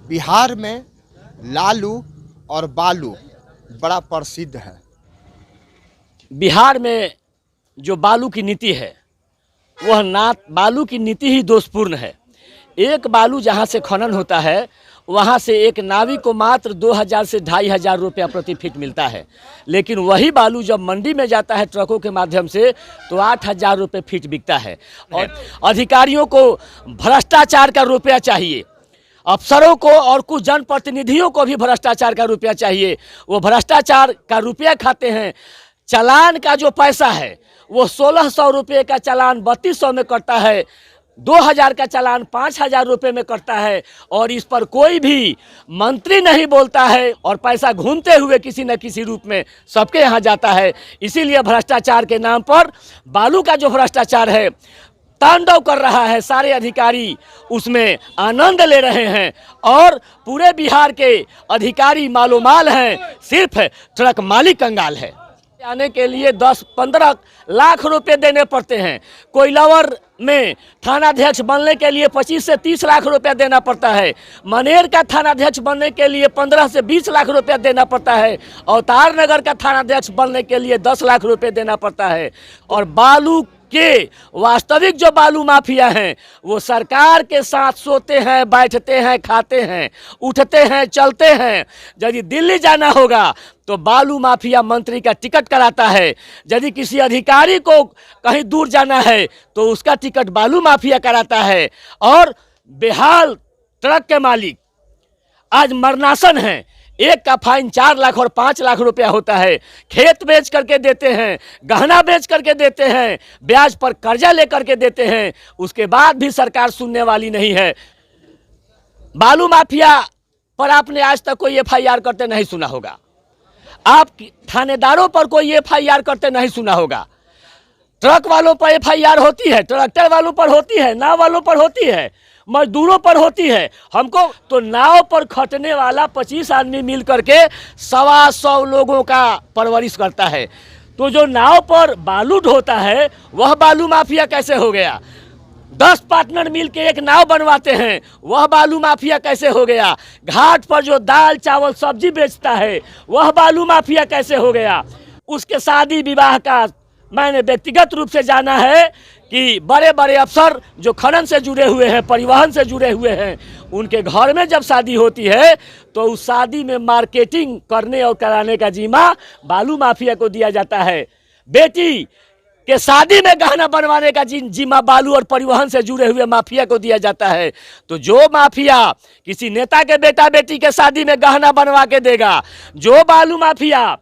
बिहार में लालू और बालू बड़ा प्रसिद्ध है। बिहार में जो बालू की नीति है वह बालू की नीति ही दोषपूर्ण है। एक बालू जहां से खनन होता है वहां से एक नाविक को मात्र 2000 से 2500 रुपया प्रति फीट मिलता है, लेकिन वही बालू जब मंडी में जाता है ट्रकों के माध्यम से तो 8000 रुपये फीट बिकता है। और अधिकारियों को भ्रष्टाचार का रुपया चाहिए, अफसरों को और कुछ जनप्रतिनिधियों को भी भ्रष्टाचार का रुपया चाहिए। वो भ्रष्टाचार का रुपया खाते हैं। चालान का जो पैसा है वो 1600 रुपये का चालान 3200 में कटता है, 2000 का चालान 5000 रुपये में कटता है और इस पर कोई भी मंत्री नहीं बोलता है और पैसा घूमते हुए किसी न किसी रूप में सबके यहाँ जाता है। इसीलिए भ्रष्टाचार के नाम पर बालू का जो भ्रष्टाचार है तांडव कर रहा है। सारे अधिकारी उसमें आनंद ले रहे हैं और पूरे बिहार के अधिकारी मालोमाल हैं, सिर्फ ट्रक मालिक कंगाल है। आने के लिए 10-15 लाख रुपए देने पड़ते हैं। कोइलावर में थानाध्यक्ष बनने के लिए 25 से 30 लाख रुपया देना पड़ता है। मनेर का थानाध्यक्ष बनने के लिए 15 से 20 लाख रुपया देना पड़ता है। अवतार नगर का थानाध्यक्ष बनने के लिए 10 लाख रुपये देना पड़ता है। और बालू के वास्तविक जो बालू माफिया हैं वो सरकार के साथ सोते हैं, बैठते हैं, खाते हैं, उठते हैं, चलते हैं। यदि दिल्ली जाना होगा तो बालू माफिया मंत्री का टिकट कराता है। यदि किसी अधिकारी को कहीं दूर जाना है तो उसका टिकट बालू माफिया कराता है। और बेहाल ट्रक के मालिक आज मरनासन हैं। एक का फाइन 4 लाख और 5 लाख रुपया होता है। खेत बेच करके देते हैं, गहना बेच करके देते हैं, ब्याज पर कर्जा लेकर के देते हैं, उसके बाद भी सरकार सुनने वाली नहीं है। बालू माफिया पर आपने आज तक कोई FIR करते नहीं सुना होगा। आप थानेदारों पर कोई FIR करते नहीं सुना होगा। ट्रक वालों पर FIR होती है, ट्रैक्टर वालों पर होती है, नाव वालों पर होती है, मजदूरों पर होती है। हमको तो नाव पर खटने वाला 25 आदमी मिल करके 125 लोगों का परवरिश करता है। तो जो नाव पर बालू ढोता है वह बालू माफिया कैसे हो गया? 10 पार्टनर मिल के एक नाव बनवाते हैं, वह बालू माफिया कैसे हो गया? घाट पर जो दाल चावल सब्जी बेचता है वह बालू माफिया कैसे हो गया? उसके शादी विवाह का मैंने व्यक्तिगत रूप से जाना है कि बड़े बड़े अफसर जो खनन से जुड़े हुए हैं, परिवहन से जुड़े हुए हैं, उनके घर में जब शादी होती है तो उस शादी में मार्केटिंग करने और कराने का जिम्मा बालू माफिया को दिया जाता है। बेटी के शादी में गहना बनवाने का जिम्मा बालू और परिवहन से जुड़े हुए माफिया को दिया जाता है। तो जो माफिया किसी नेता के बेटा बेटी के शादी में गहना बनवा के देगा, जो बालू माफिया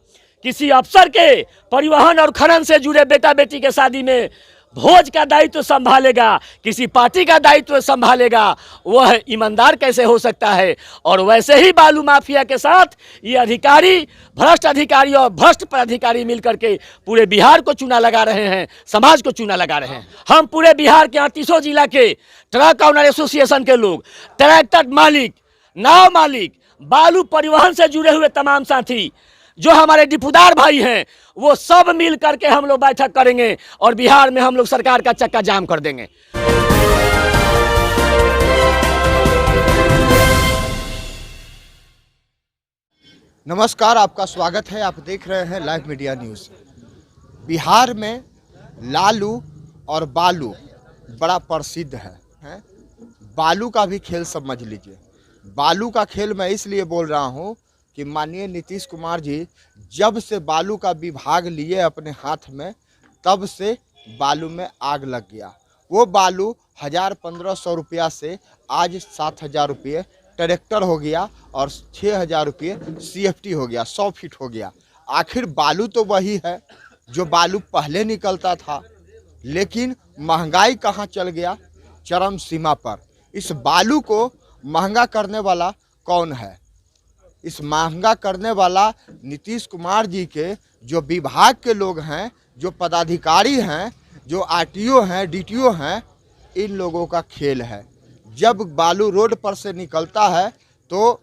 किसी अफसर के परिवहन और खनन से जुड़े बेटा बेटी के शादी में भोज का दायित्व संभालेगा, किसी पार्टी का दायित्व संभालेगा, वह ईमानदार कैसे हो सकता है? और वैसे ही बालू माफिया के साथ ये अधिकारी, भ्रष्ट अधिकारी और भ्रष्ट पदाधिकारी मिलकर के पूरे बिहार को चूना लगा रहे हैं, समाज को चूना लगा रहे हैं। हम पूरे बिहार के 38 जिला के ट्रक ऑनर एसोसिएशन के लोग, ट्रैक्टर मालिक, नाव मालिक, बालू परिवहन से जुड़े हुए तमाम साथी, जो हमारे डिपुदार भाई हैं, वो सब मिल करके हम लोग बैठक करेंगे और बिहार में हम लोग सरकार का चक्का जाम कर देंगे। नमस्कार, आपका स्वागत है। आप देख रहे हैं लाइव मीडिया न्यूज़। बिहार में लालू और बालू बड़ा प्रसिद्ध है। बालू का भी खेल समझ लीजिए। बालू का खेल मैं इसलिए बोल रहा हूँ कि माननीय नीतीश कुमार जी जब से बालू का विभाग लिए अपने हाथ में तब से बालू में आग लग गया। वो बालू 1000-1500 रुपया से आज 7000 रुपये ट्रैक्टर हो गया और 6000 रुपये CFT हो गया, 100 फीट हो गया। आखिर बालू तो वही है जो बालू पहले निकलता था, लेकिन महंगाई कहाँ चल गया? चरम सीमा पर। इस बालू को महंगा करने वाला कौन है? इस महंगा करने वाला नीतीश कुमार जी के जो विभाग के लोग हैं, जो पदाधिकारी हैं, जो RTO हैं, DTO हैं, इन लोगों का खेल है। जब बालू रोड पर से निकलता है तो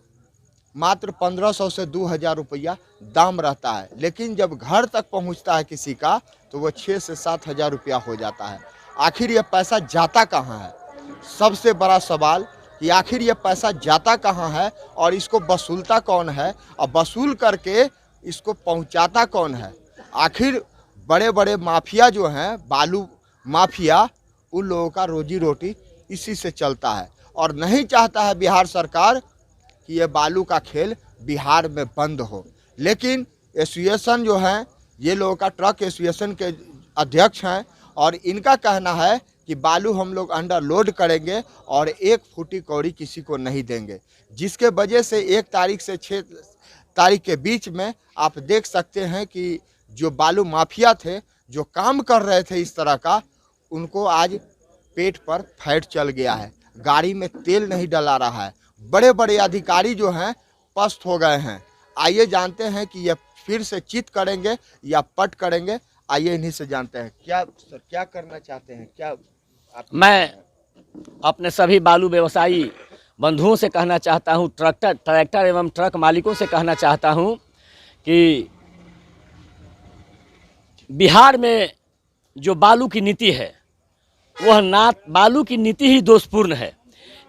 मात्र 1500 से 2000 रुपया दाम रहता है, लेकिन जब घर तक पहुंचता है किसी का तो वो 6 से 7000 रुपया हो जाता है। आखिर ये पैसा जाता कहाँ है? सबसे बड़ा सवाल कि आखिर ये पैसा जाता कहाँ है और इसको वसूलता कौन है और वसूल करके इसको पहुंचाता कौन है। आखिर बड़े बड़े माफिया जो हैं, बालू माफिया, उन लोगों का रोजी रोटी इसी से चलता है और नहीं चाहता है बिहार सरकार कि ये बालू का खेल बिहार में बंद हो। लेकिन एसोसिएशन जो है, ये लोगों का ट्रक एसोसिएशन के अध्यक्ष हैं और इनका कहना है कि बालू हम लोग अंडर लोड करेंगे और 1 फुटी कौड़ी किसी को नहीं देंगे, जिसके वजह से 1 तारीख से 6 तारीख के बीच में आप देख सकते हैं कि जो बालू माफिया थे, जो काम कर रहे थे इस तरह का, उनको आज पेट पर फैट चल गया है, गाड़ी में तेल नहीं डला रहा है। बड़े बड़े अधिकारी जो हैं पस्त हो गए हैं। आइए जानते हैं कि ये फिर से चित करेंगे या पट करेंगे। आइए इन्हीं से जानते हैं क्या करना चाहते हैं। क्या मैं अपने सभी बालू व्यवसायी बंधुओं से कहना चाहता हूं, ट्रैक्टर एवं ट्रक मालिकों से कहना चाहता हूं कि बिहार में जो बालू की नीति है, वह बालू की नीति ही दोषपूर्ण है।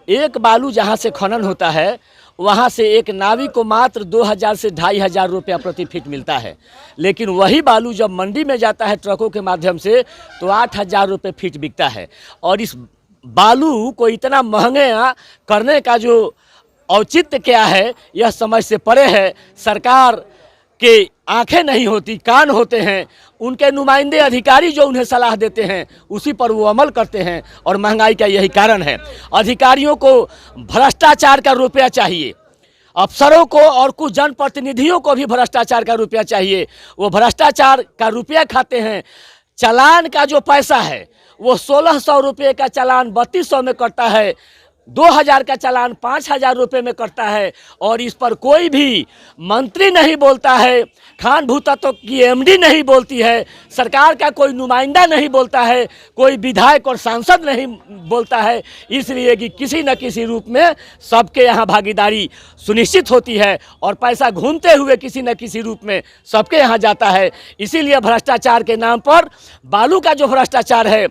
एक बालू जहां से खनन होता है, वहां से एक नावी को मात्र 2000 से 2500 रुपया प्रति फीट मिलता है, लेकिन वही बालू जब मंडी में जाता है ट्रकों के माध्यम से तो 8000 रुपये फीट बिकता है। और इस बालू को इतना महंगे करने का जो औचित्य क्या है, यह समझ से परे है। सरकार के आंखें नहीं होती, कान होते हैं। उनके नुमाइंदे अधिकारी जो उन्हें सलाह देते हैं उसी पर वो अमल करते हैं और महंगाई का यही कारण है। अधिकारियों को भ्रष्टाचार का रुपया चाहिए, अफसरों को और कुछ जनप्रतिनिधियों को भी भ्रष्टाचार का रुपया चाहिए। वो भ्रष्टाचार का रुपया खाते हैं। चालान का जो पैसा है वो 1600 रुपये का चालान 3200 में कटता है, 2000 का चालान 5000 रुपये में कटता है और इस पर कोई भी मंत्री नहीं बोलता है, खान भूतत्व की एमडी नहीं बोलती है, सरकार का कोई नुमाइंदा नहीं बोलता है, कोई विधायक और सांसद नहीं बोलता है। इसलिए कि किसी न किसी रूप में सबके यहाँ भागीदारी सुनिश्चित होती है और पैसा घूमते हुए किसी न किसी रूप में सबके यहाँ जाता है। इसीलिए भ्रष्टाचार के नाम पर बालू का जो भ्रष्टाचार है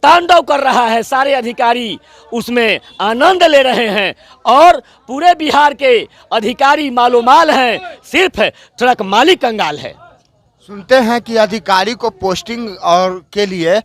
तांडव कर रहा है। सारे अधिकारी उसमें आनंद ले रहे हैं और पूरे बिहार के अधिकारी मालोमाल हैं, सिर्फ ट्रक मालिक कंगाल है। सुनते हैं कि अधिकारी को पोस्टिंग और के लिए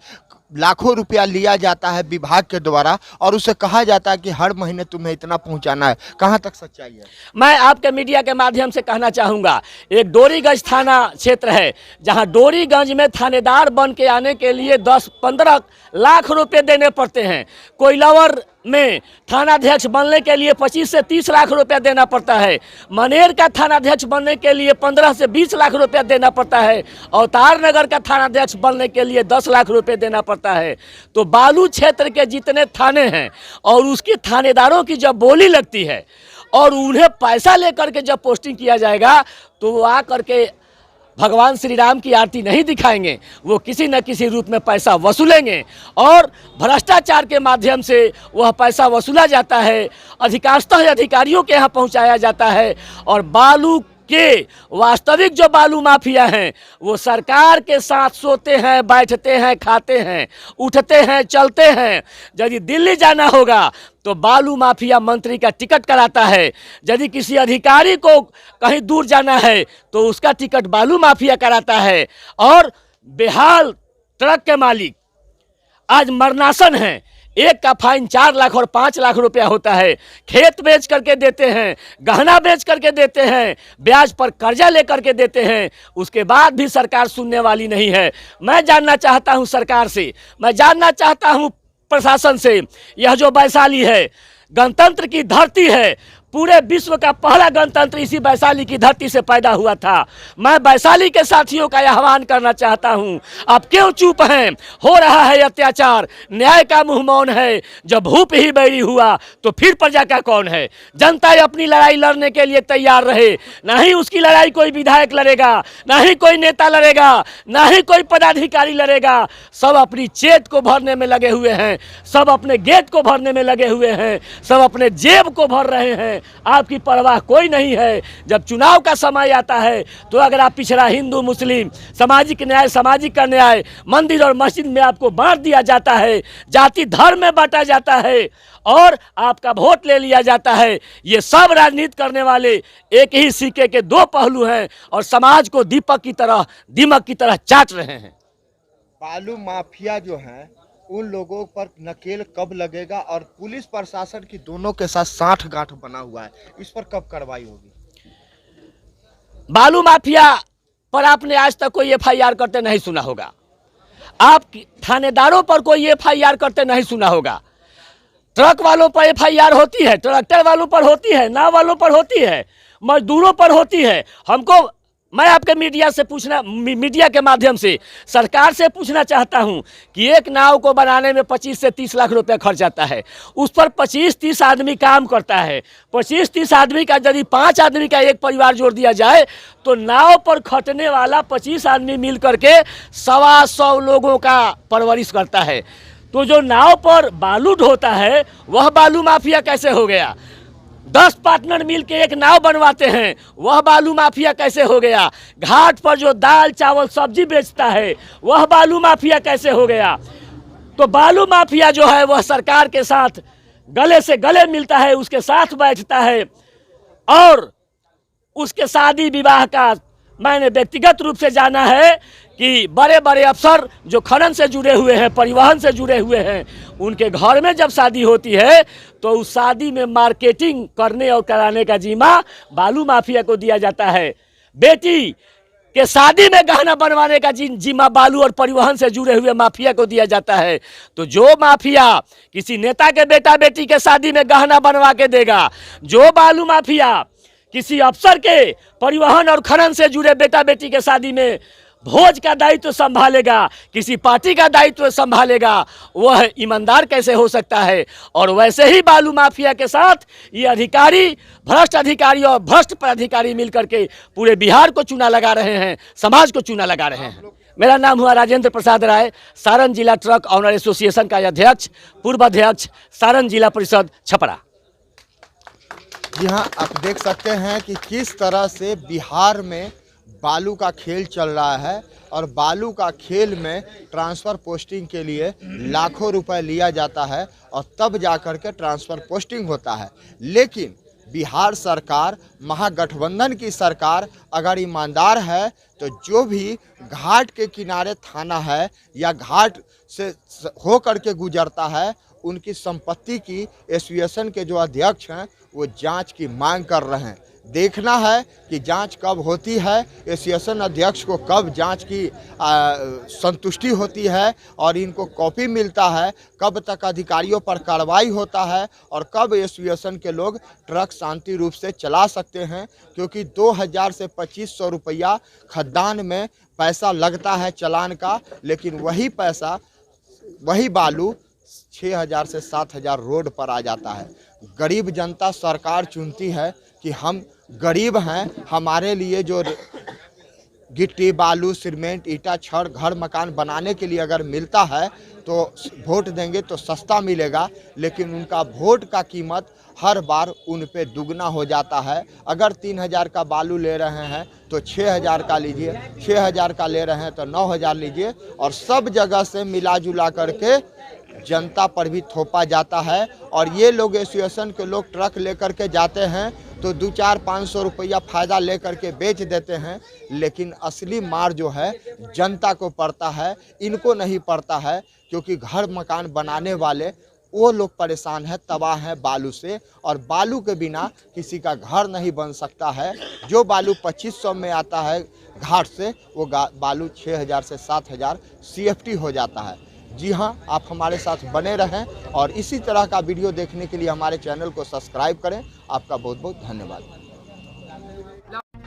लाखों रुपया लिया जाता है विभाग के द्वारा और उसे कहा जाता है कि हर महीने तुम्हें इतना पहुंचाना है। कहां तक सच्चाई है? मैं आपके मीडिया के माध्यम से कहना चाहूँगा, एक डोरीगंज थाना क्षेत्र है जहां डोरीगंज में थानेदार बन के आने के लिए 10-15 लाख रुपए देने पड़ते हैं। कोइलावर में थानाध्यक्ष बनने के लिए 25 से 30 लाख रुपया देना पड़ता है। मनेर का थानाध्यक्ष बनने के लिए 15 से 20 लाख रुपया देना पड़ता है। अवतार नगर का थानाध्यक्ष बनने के लिए 10 लाख रुपये देना पड़ता है। तो बालू क्षेत्र के जितने थाने हैं और उसके थानेदारों की जब बोली लगती है और उन्हें पैसा लेकर के जब पोस्टिंग किया जाएगा तो वो आ करके भगवान श्री राम की आरती नहीं दिखाएंगे, वो किसी न किसी रूप में पैसा वसूलेंगे और भ्रष्टाचार के माध्यम से वह पैसा वसूला जाता है, अधिकांशतः अधिकारियों के यहाँ पहुँचाया जाता है। और बालू के वास्तविक जो बालू माफिया हैं वो सरकार के साथ सोते हैं, बैठते हैं, खाते हैं, उठते हैं, चलते हैं। यदि दिल्ली जाना होगा तो बालू माफिया मंत्री का टिकट कराता है, यदि किसी अधिकारी को कहीं दूर जाना है तो उसका टिकट बालू माफिया कराता है। और बेहाल ट्रक के मालिक आज मरनासन हैं। एक का फाइन 4 लाख और 5 लाख रुपया होता है। खेत बेच करके देते हैं, गहना बेच करके देते हैं, ब्याज पर कर्जा लेकर के देते हैं, उसके बाद भी सरकार सुनने वाली नहीं है। मैं जानना चाहता हूं सरकार से, मैं जानना चाहता हूं प्रशासन से, यह जो वैशाली है गणतंत्र की धरती है, पूरे विश्व का पहला गणतंत्र इसी वैशाली की धरती से पैदा हुआ था। मैं वैशाली के साथियों का आह्वान करना चाहता हूं, आप क्यों चुप हैं? हो रहा है अत्याचार, न्याय का मुंह मौन है। जब भूप ही बैरी हुआ तो फिर प्रजा का कौन है? जनता अपनी लड़ाई लड़ने के लिए तैयार रहे, ना ही उसकी लड़ाई कोई विधायक लड़ेगा, ना ही कोई नेता लड़ेगा, ना ही कोई पदाधिकारी लड़ेगा। सब अपनी चेत को भरने में लगे हुए हैं, सब अपने गेट को भरने में लगे हुए हैं, सब अपने जेब को भर रहे हैं। आपकी परवाह कोई नहीं है। जब चुनाव का समय आता है तो अगर आप पिछड़ा हिंदू मुस्लिम, सामाजिक न्याय, सामाजिक का न्याय, मंदिर और मस्जिद में आपको बांट दिया जाता है, जाति धर्म में बांटा जाता है और आपका वोट ले लिया जाता है। ये सब राजनीति करने वाले एक ही सिक्के के दो पहलू हैं और समाज को दीमक की तरह चाट रहे हैं। बालू माफिया जो है उन लोगों पर नकेल कब लगेगा और पुलिस प्रशासन की दोनों के साथ साठ-गांठ बना हुआ है, इस पर कब कार्रवाई होगी? बालू माफिया पर आपने आज तक कोई एफआईआर करते नहीं सुना होगा। आप थानेदारों पर कोई एफआईआर करते नहीं सुना होगा। ट्रक वालों पर एफआईआर होती है, ट्रैक्टर वालों पर होती है, नाव वालों पर होती है, मजदूरों पर होती है। मैं आपके मीडिया के माध्यम से सरकार से पूछना चाहता हूं कि एक नाव को बनाने में 25 से 30 लाख रुपया खर्च आता है, उस पर 25-30 आदमी काम करता है। 25-30 आदमी का यदि 5 आदमी का एक परिवार जोड़ दिया जाए तो नाव पर खटने वाला 25 आदमी मिल करके 125 लोगों का परवरिश करता है। तो जो नाव पर बालू ढोता है वह बालू माफिया कैसे हो गया? 10 पार्टनर मिल के एक नाव बनवाते हैं, वह बालू माफिया कैसे हो गया? घाट पर जो दाल चावल सब्जी बेचता है वह बालू माफिया कैसे हो गया? तो बालू माफिया जो है वह सरकार के साथ गले से गले मिलता है, उसके साथ बैठता है और उसके शादी विवाह का मैंने व्यक्तिगत रूप से जाना है कि बड़े बड़े अफसर जो खनन से जुड़े हुए हैं, परिवहन से जुड़े हुए हैं, उनके घर में जब शादी होती है तो उस शादी में मार्केटिंग करने और कराने का जिम्मा बालू माफिया को दिया जाता है। बेटी के शादी में गहना बनवाने का जिम्मा बालू और परिवहन से जुड़े हुए माफिया को दिया जाता है। तो जो माफिया किसी नेता के बेटा बेटी के शादी में गहना बनवा के देगा, जो बालू माफिया किसी अफसर के परिवहन और खनन से जुड़े बेटा बेटी के शादी में भोज का दायित्व संभालेगा, किसी पार्टी का दायित्व संभालेगा, वह ईमानदार कैसे हो सकता है? और वैसे ही बालू माफिया के साथ ये अधिकारी, भ्रष्ट अधिकारी और भ्रष्ट पदाधिकारी मिलकर के पूरे बिहार को चूना लगा रहे हैं, समाज को चूना लगा रहे हैं। मेरा नाम हुआ राजेंद्र प्रसाद राय, सारण जिला ट्रक ऑनर एसोसिएशन का अध्यक्ष, पूर्व अध्यक्ष, सारण जिला परिषद छपरा। जी हाँ, आप देख सकते हैं कि किस तरह से बिहार में बालू का खेल चल रहा है और बालू का खेल में ट्रांसफ़र पोस्टिंग के लिए लाखों रुपए लिया जाता है और तब जाकर के ट्रांसफ़र पोस्टिंग होता है। लेकिन बिहार सरकार, महागठबंधन की सरकार अगर ईमानदार है तो जो भी घाट के किनारे थाना है या घाट से हो करके गुजरता है, उनकी संपत्ति की एसोसिएशन के जो अध्यक्ष हैं वो जांच की मांग कर रहे हैं। देखना है कि जांच कब होती है, एसोसिएशन अध्यक्ष को कब जांच की संतुष्टि होती है और इनको कॉपी मिलता है, कब तक अधिकारियों पर कार्रवाई होता है और कब एसोसिएशन के लोग ट्रक शांति रूप से चला सकते हैं। क्योंकि 2000 से 2500 रुपया खदान में पैसा लगता है चालान का, लेकिन वही पैसा, वही बालू 6000 से 7000 रोड पर आ जाता है। गरीब जनता सरकार चुनती है कि हम गरीब हैं, हमारे लिए जो गिट्टी बालू सीमेंट ईटा छड़ घर मकान बनाने के लिए अगर मिलता है तो वोट देंगे तो सस्ता मिलेगा, लेकिन उनका वोट का कीमत हर बार उन पे दुगना हो जाता है। अगर 3000 का बालू ले रहे हैं तो 6000 का लीजिए, 6000 का ले रहे हैं तो 9000 लीजिए और सब जगह से मिला जुला करके जनता पर भी थोपा जाता है। और ये लोग एसोसिएशन के लोग ट्रक लेकर के जाते हैं तो 200-500 रुपया फ़ायदा लेकर के बेच देते हैं, लेकिन असली मार जो है जनता को पड़ता है, इनको नहीं पड़ता है। क्योंकि घर मकान बनाने वाले वो लोग परेशान हैं, तबाह हैं बालू से, और बालू के बिना किसी का घर नहीं बन सकता है। जो बालू 2500 में आता है घाट से, वो बालू 6000 से 7000 CFT हो जाता है। जी हाँ, आप हमारे साथ बने रहें और इसी तरह का वीडियो देखने के लिए हमारे चैनल को सब्सक्राइब करें। आपका बहुत बहुत धन्यवाद।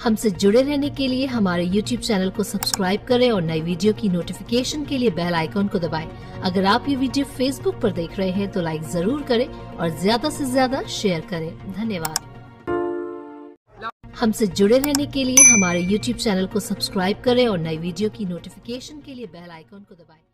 हमसे जुड़े रहने के लिए हमारे YouTube चैनल को सब्सक्राइब करें और नई वीडियो की नोटिफिकेशन के लिए बेल आइकॉन को दबाएं। अगर आप ये वीडियो Facebook पर देख रहे हैं तो लाइक जरूर करें और ज्यादा से ज्यादा शेयर करें। धन्यवाद। हमसे जुड़े रहने के लिए हमारे YouTube चैनल को सब्सक्राइब करें और नई वीडियो की नोटिफिकेशन के लिए बेल आइकॉन को दबाएं।